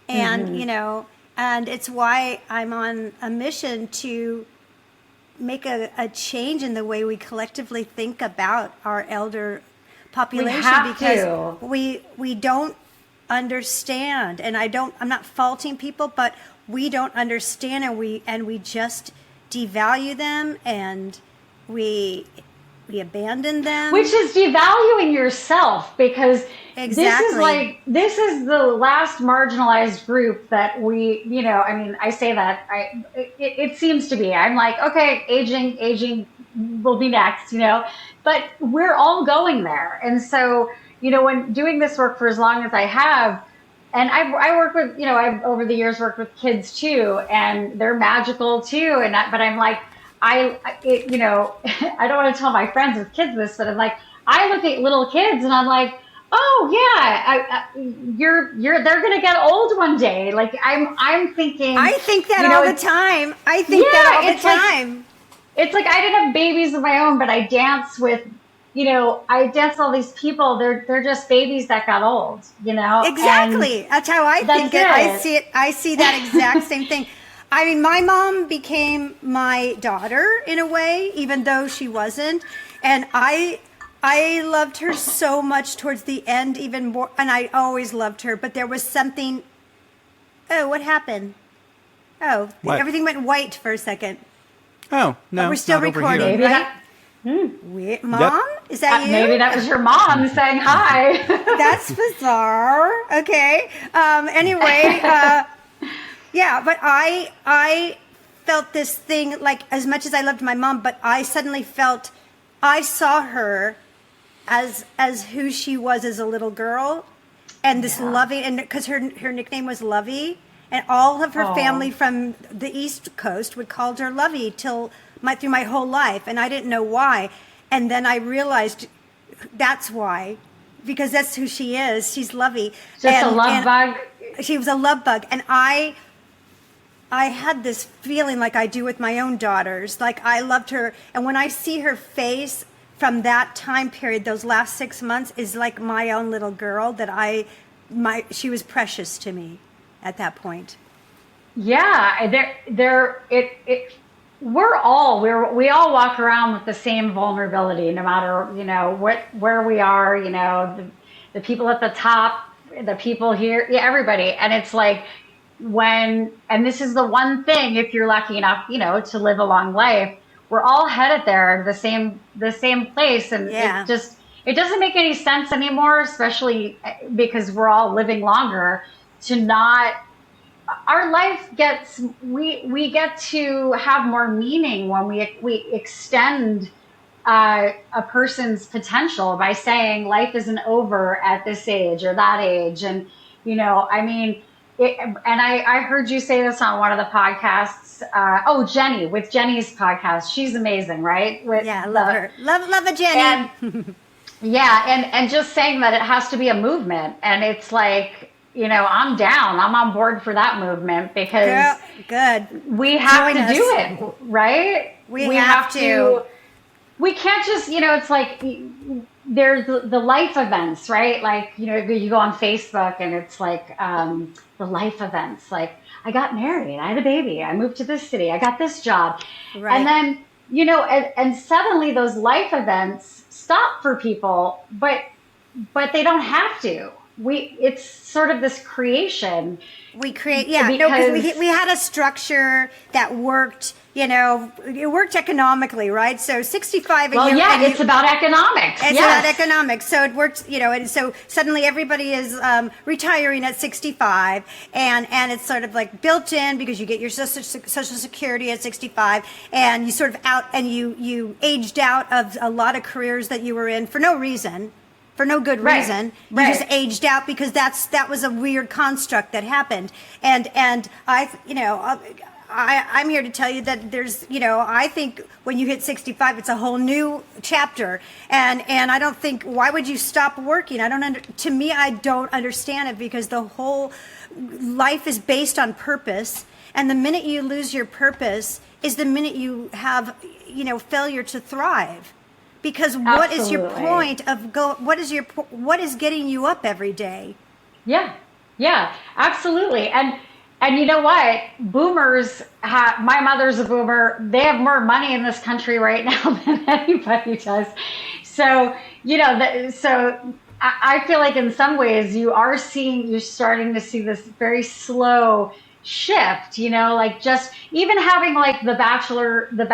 and you know, and it's why I'm on a mission to make a change in the way we collectively think about our elder population, because we don't understand, and I'm not faulting people, but we don't understand, and we just devalue them, and we abandon them, which is devaluing yourself, because exactly. this is the last marginalized group that we, you know, I mean, I say that it seems to be, I'm like, okay, aging will be next, you know, but we're all going there. And so, you know, when doing this work for as long as I have, and I work with, you know, I've over the years worked with kids too, and they're magical too. But I'm like, you know, I don't want to tell my friends with kids this, but I'm like, I look at little kids and I'm like, oh yeah, they're gonna get old one day. Like I'm thinking. I think that all the time. I think that all the time. It's like I didn't have babies of my own, but I dance with, you know, I dance with all these people. They're just babies that got old, you know? Exactly. That's how I think it. I see that exact same thing. I mean, my mom became my daughter in a way, even though she wasn't. And I loved her so much towards the end, even more. And I always loved her. But there was something. Oh, what happened? Oh, what? Everything went white for a second. Oh, no. But we're still recording, right? Wait, Mom? Yep. Is that you? Maybe that was your mom saying hi. That's bizarre. Okay. Anyway, yeah, but I felt this thing, like, as much as I loved my mom, but I suddenly felt, I saw her as who she was as a little girl, and this loving, and because her nickname was Lovey, and all of her family from the East Coast would call her Lovey through my whole life, and I didn't know why. And then I realized that's why, because that's who she is. She's Lovey. Just a love bug. She was a love bug, and I had this feeling like I do with my own daughters. Like, I loved her, and when I see her face from that time period, those last 6 months, is like my own little girl that she was precious to me at that point. Yeah, we all walk around with the same vulnerability, no matter, you know, where we are, you know, the people at the top, the people here, everybody. And it's like and this is the one thing, if you're lucky enough, you know, to live a long life, we're all headed there, the same place. And it doesn't make any sense anymore, especially because we're all living longer, our life we get to have more meaning when we extend a person's potential by saying life isn't over at this age or that age. And, you know, I mean, I heard you say this on one of the podcasts. Jenny, with Jenny's podcast. She's amazing, right? I love her. Love a Jenny. And just saying that it has to be a movement. And it's like, you know, I'm down. I'm on board for that movement, because we have to do it, right? We have to. We can't just, you know, it's like there's the life events, right? Like, you know, you go on Facebook and it's like the life events. Like, I got married, I had a baby, I moved to this city, I got this job. Right. And then, you know, and suddenly those life events stop for people, but they don't have to. It's sort of this creation. We create, because we had a structure that worked, you know, it worked economically, right? So 65 a year. Well, yeah, it's about economics. It's about economics. So it works, you know, and so suddenly everybody is retiring at 65, and it's sort of like built in, because you get your social security at 65, and you sort of you aged out of a lot of careers that you were in for no reason. For no good reason. You just aged out because that was a weird construct that happened. And I, you know, I'm here to tell you that there's, I think when you hit 65, it's a whole new chapter. And I don't think, why would you stop working? To me, I don't understand it, because the whole life is based on purpose. And the minute you lose your purpose is the minute you have, failure to thrive. Because what is your point of what is getting you up every day? Yeah, absolutely. And you know what? Boomers my mother's a boomer. They have more money in this country right now than anybody does. So, I feel like in some ways you're starting to see this very slow shift, like just even having like The Bachelorette, The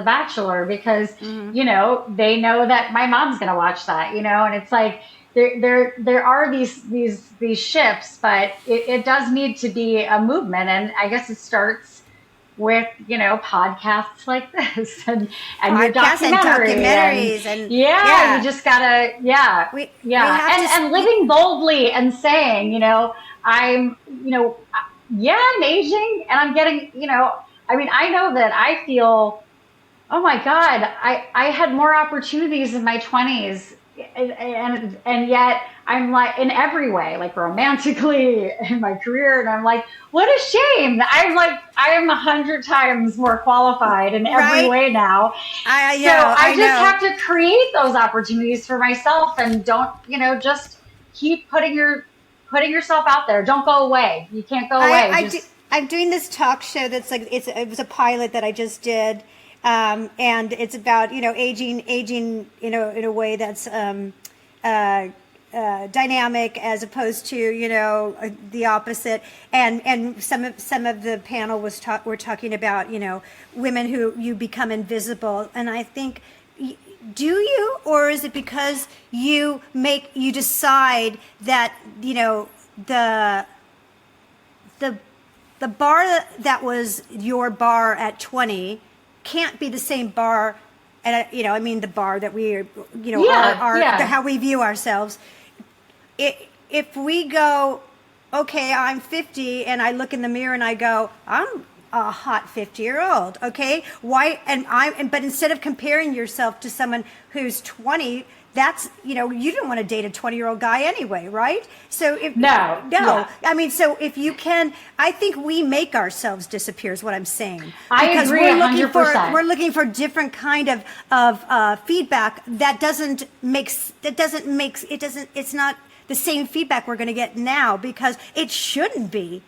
Bachelor, because, they know that my mom's going to watch that, and it's like, there are these shifts, but it does need to be a movement. And I guess it starts with, podcasts like this and your documentaries. And you just gotta, and living boldly and saying, I'm aging and I'm getting, I know that I feel, oh my God, I had more opportunities in my 20s. And yet I'm like, in every way, like romantically, in my career, and I'm like, what a shame. I am 100 times more qualified in every way now. I just have to create those opportunities for myself, and don't, just keep putting yourself out there. Don't go away. You can't go away. I'm doing this talk show that's like, it was a pilot that I just did. And it's about, aging, in a way that's, dynamic, as opposed to, the opposite. And some of the panel were talking about, women who you become invisible. And I think, do you, or is it because you decide that, the bar that was your bar at 20 can't be the same bar, and the bar that we are, how we view ourselves. If we go, okay, I'm 50, and I look in the mirror and I go, I'm a hot 50-year-old, okay? Why? But instead of comparing yourself to someone who's 20, that's, you don't want to date a 20-year-old guy anyway, right? So No. Yeah. I mean, so if you can, I think we make ourselves disappear is what I'm saying. I agree 100%. We're looking for different kind of feedback it's not the same feedback we're going to get now, because it shouldn't be.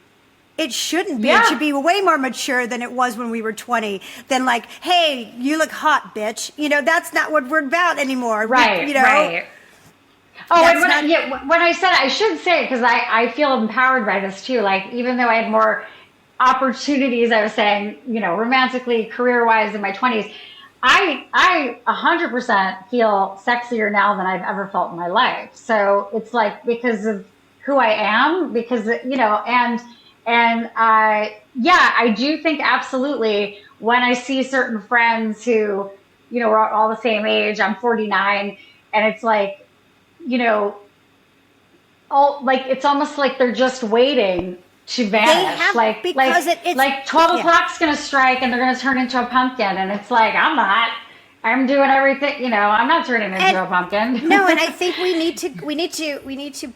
It shouldn't be. Yeah. It should be way more mature than it was when we were 20. Than like, hey, you look hot, bitch. That's not what we're about anymore. Right. Right. Oh, and when I said, I should say, because I feel empowered by this too. Like, even though I had more opportunities, I was saying, romantically, career-wise in my 20s, I 100% feel sexier now than I've ever felt in my life. So it's like, because of who I am, because, and I do think absolutely, when I see certain friends who, we're all the same age, I'm 49, and it's like, it's almost like they're just waiting to vanish. Because 12 o'clock's going to strike and they're going to turn into a pumpkin. And it's like, I'm doing everything, I'm not turning into a pumpkin. No, and I think we need to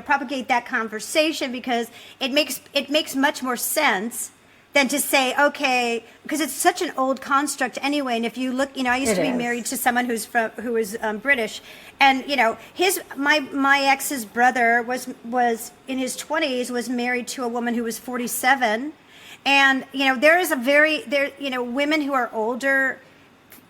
propagate that conversation, because it makes much more sense than to say, okay, because it's such an old construct anyway. And if you look, I used to be married to someone who was British, and my ex's brother was in his 20s, was married to a woman who was 47, and there is women who are older,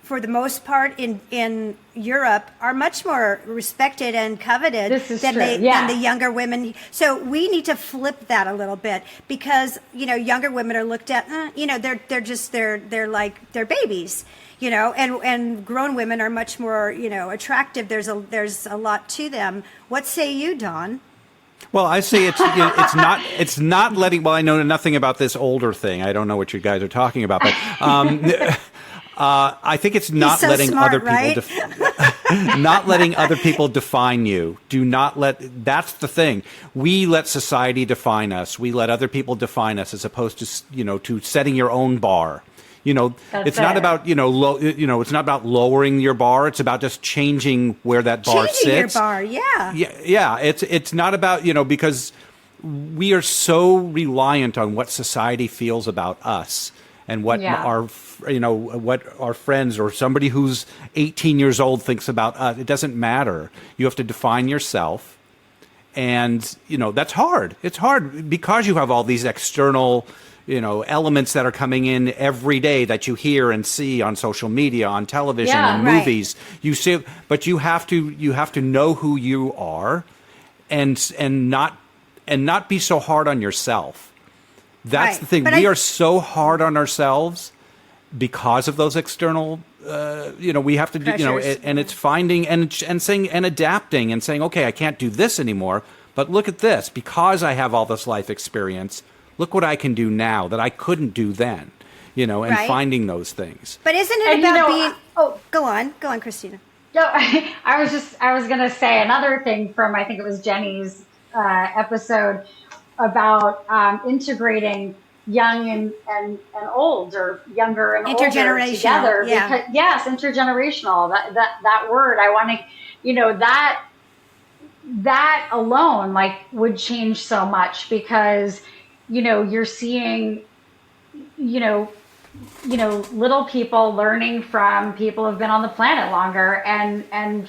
for the most part, in Europe, are much more respected and coveted than the younger women. So we need to flip that a little bit, because younger women are looked at, they're like they're babies, and grown women are much more attractive. There's a lot to them. What say you, Don? Well, I say it's not letting. Well, I know nothing about this older thing. I don't know what you guys are talking about, but. I think it's not so letting smart, other people not letting other people define you. Do not let. That's the thing. We let society define us. We let other people define us, as opposed to to setting your own bar. It's not about it's not about lowering your bar. It's about just changing where that bar sits. Changing your bar, yeah. Yeah. It's not about because we are so reliant on what society feels about us and what what our friends or somebody who's 18 years old thinks about us. It doesn't matter. You have to define yourself, and that's hard. It's hard because you have all these external elements that are coming in every day that you hear and see on social media, on television, and movies. You see, but you have to know who you are, and not be so hard on yourself. That's the thing. We are so hard on ourselves because of those external. We have to do. And it's finding and saying and adapting and saying, okay, I can't do this anymore. But look at this, because I have all this life experience. Look what I can do now that I couldn't do then, and finding those things. But isn't it about being? Go on, Kristina. No, I was going to say another thing from, I think it was Jenny's episode about integrating young and old, or younger and older together. Yeah. Because, yes, intergenerational. That word, I want to, that alone would change so much, because you're seeing, little people learning from people who've been on the planet longer, and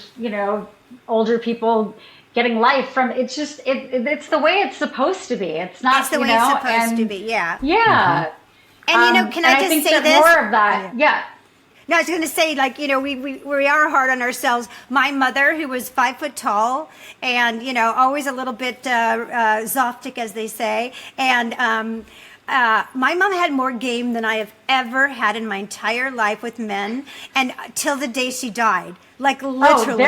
older people getting life from. It's just it's the way it's supposed to be. It's not. It's the way it's supposed to be. Yeah. Yeah. Mm-hmm. And can I just say this? More of that. Yeah. No, I was going to say, we are hard on ourselves. My mother, who was 5 foot tall and, always a little bit zoftic, as they say. And my mom had more game than I have ever had in my entire life with men, and till the day she died. Literally.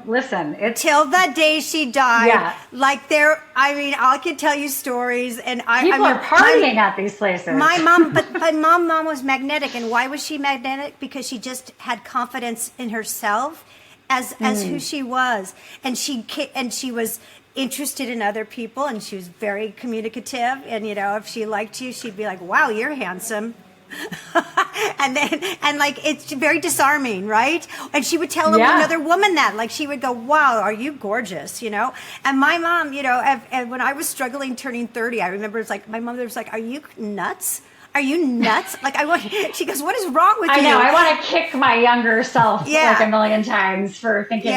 Listen. Till the day she died. Yeah. I could tell you stories, and people are partying at these places. My mom, but mom was magnetic, and why was she magnetic? Because she just had confidence in herself as who she was, and she was interested in other people, and she was very communicative, and if she liked you, she'd be like, "Wow, you're handsome." and it's very disarming, right? And she would tell another woman that, she would go, "Wow, are you gorgeous?" And my mom, and when I was struggling turning 30, I remember my mother was like, "Are you nuts? Are you nuts?" She goes, "What is wrong with you?" I know. I want to kick my younger self a million times for thinking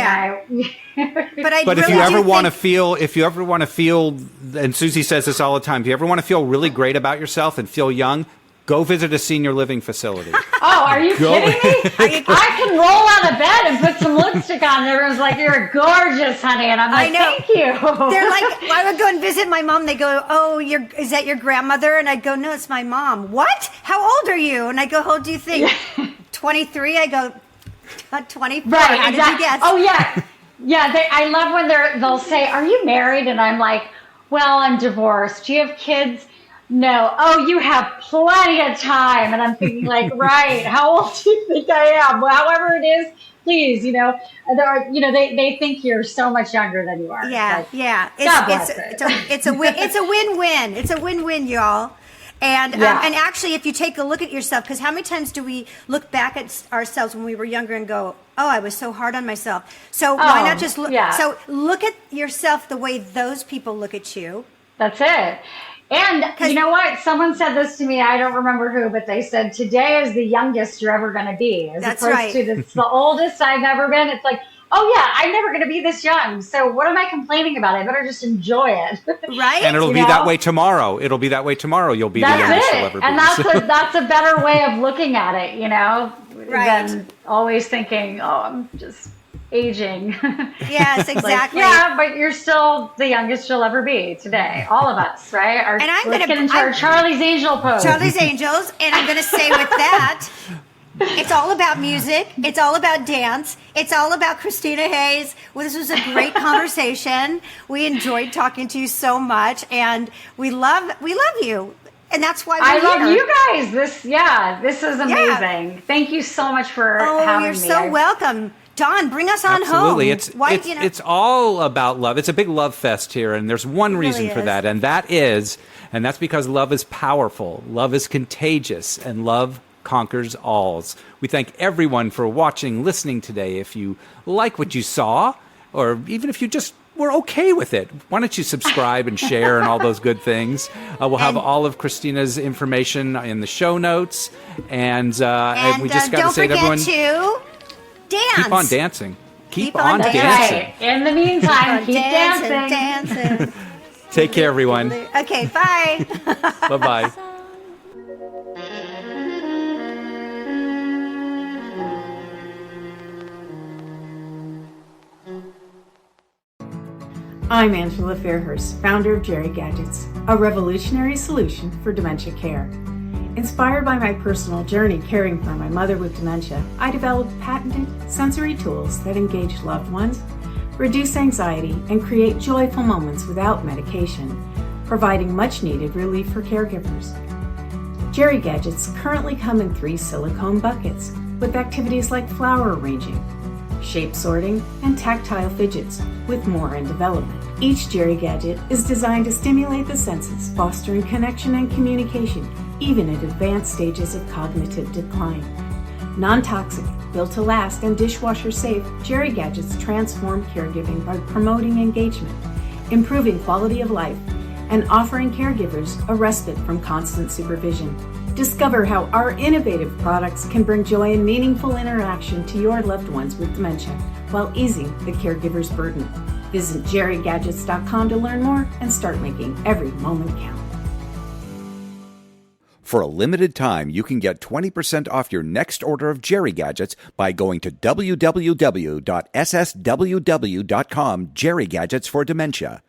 But if you ever want to feel, and Susie says this all the time, if you ever want to feel really great about yourself and feel young, go visit a senior living facility. Oh, are you kidding me? I can roll out of bed and put some lipstick on, and everyone's like, "You're gorgeous, honey," and I'm like, "Thank you." They're like, I would go and visit my mom. They go, "Oh, is that your grandmother?" And I'd go, "No, it's my mom." "What? How old are you?" And I go, "How old do you think?" 23. I go, 24. Right, How did you guess? Oh, yeah. Yeah, I love when they'll say, "Are you married?" And I'm like, "Well, I'm divorced." "Do you have kids?" "No." "Oh, you have plenty of time." And I'm thinking, right, how old do you think I am? Well, however it is, please, they think you're so much younger than you are. Yeah, It's a win-win. It's a win-win, y'all. And and actually, if you take a look at yourself, because how many times do we look back at ourselves when we were younger and go, "Oh, I was so hard on myself." So why not just look? Yeah. So look at yourself the way those people look at you. That's it. And you know what? Someone said this to me. I don't remember who, but they said, "Today is the youngest you're ever going to be." As That's opposed right. to it's the oldest I've ever been. It's like, oh yeah, I'm never going to be this young. So what am I complaining about? I better just enjoy it. Right? And it'll be that way tomorrow. You'll be the youngest you'll ever be. And that's a better way of looking at it, Right. than always thinking, "Oh, I'm just aging." Yes, exactly. But you're still the youngest you'll ever be today. All of us, right? Let's get into our Charlie's Angel pose. Charlie's Angels, and I'm going to say with that, it's all about music. It's all about dance. It's all about Kristina Hayes. Well, this was a great conversation. We enjoyed talking to you so much, and we love you. And that's why I we're love here. you guys. This is amazing. Thank you so much for having you're me. so welcome. Don, bring us on Absolutely. home. It's all about love. It's a big love fest here, and there's one reason really for is. that, and that's because love is powerful, love is contagious, and love conquers alls. We thank everyone for watching, listening today. If you like what you saw, or even if you just were okay with it, why don't you subscribe and share and all those good things? We'll have all of Kristina's information in the show notes, and we just got to say to everyone, don't forget to dance. keep on dancing. Keep on on dancing. dancing. Right. In the meantime, keep dancing. Dancing. Take care, everyone. Okay, bye. Bye-bye. I'm Angela Fairhurst, founder of Jerry Gadgets, a revolutionary solution for dementia care. Inspired by my personal journey caring for my mother with dementia, I developed patented sensory tools that engage loved ones, reduce anxiety, and create joyful moments without medication, providing much-needed relief for caregivers. Jerry Gadgets currently come in 3 silicone buckets with activities like flower arranging, shape sorting, and tactile fidgets, with more in development. Each Jerry Gadget is designed to stimulate the senses, fostering connection and communication, even at advanced stages of cognitive decline. Non-toxic, built to last, and dishwasher safe, Jerry Gadgets transform caregiving by promoting engagement, improving quality of life, and offering caregivers a respite from constant supervision. Discover how our innovative products can bring joy and meaningful interaction to your loved ones with dementia while easing the caregiver's burden. Visit jerrygadgets.com to learn more and start making every moment count. For a limited time, you can get 20% off your next order of Jerry Gadgets by going to www.ssww.com, Jerry Gadgets for Dementia.